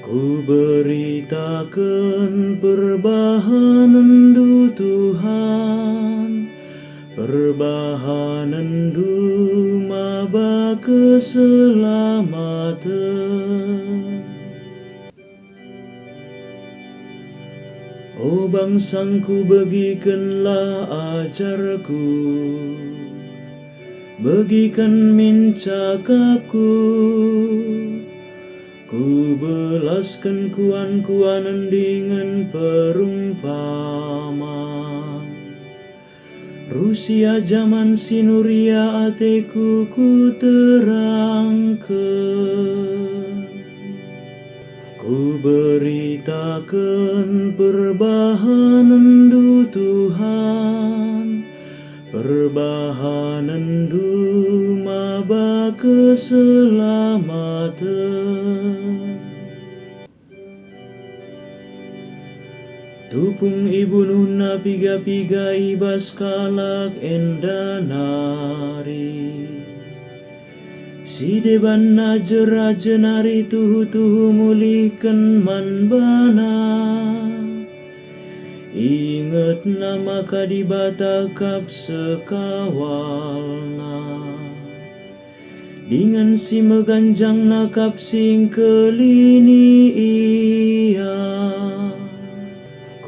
Ku beritakan perbahanan du Tuhan, perbahanan du maba keselamatan. O bangsangku, bagikanlah ajarku, bagikan min cakapku. Ku belaskan kuan-kuanan dengan perumpama. Rusia zaman sinuria ateku ku terangkan. Ku beritakan perbahanan du Tuhan, perbahanan du maba keselamatan. Tupung ibu nuna piga-piga ibas kalak endanari. Si deban najera jenari tuhu-tuhu mulihkan manbana. Ingat nama kadibata kap sekawalna. Dengan si meganjang nakap sing kelini ia.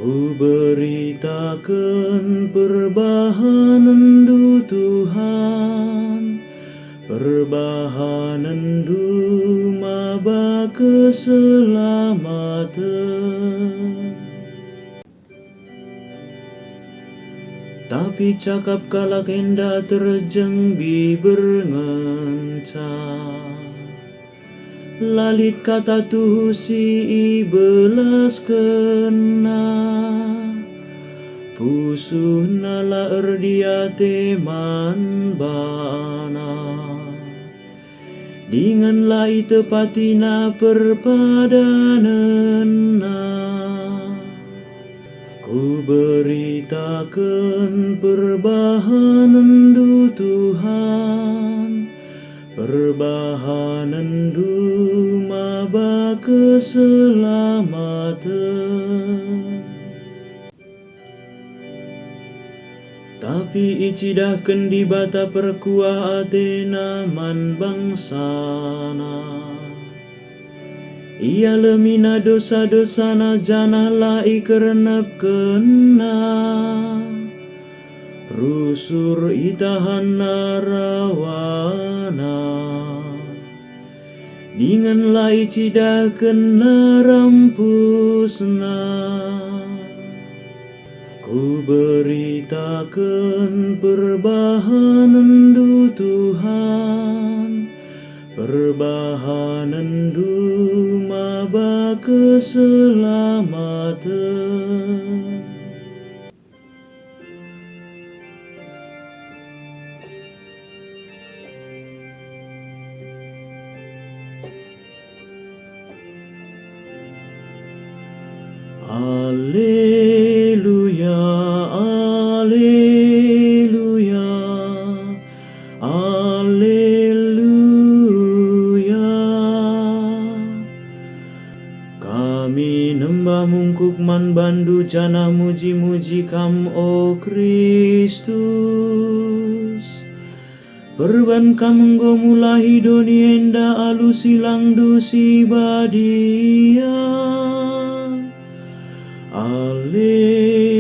Ku beritakan perbahanan du Tuhan, perbahanan du maba keselamatan. Tapi cakap kalak enda terjeng biberngenca. Lalit kata tuhu si ibelas kena. Pusuh nala erdiate man bana. Dengan lai tepatina perpadanenna. Ku beritakan perbahanan du Tuhan, perbahanan du maba keselamatan. Tapi icidah kendi bata perkua atena man bangsana. Ia lemina dosa-dosana janah lai kerenep kena. Rusur itahan narawana. Dengan lai cidah kena rampusna. Ku beritakan perbahanan du Tuhan, perbahanan du maba keselamatan. Alleluia, alleluia, alleluia. Kami nembah mungkuk man bandu jana muji-muji kam o Kristus. Perban kam nggo mulahi doni enda alu silang dusi badia. Alleluia.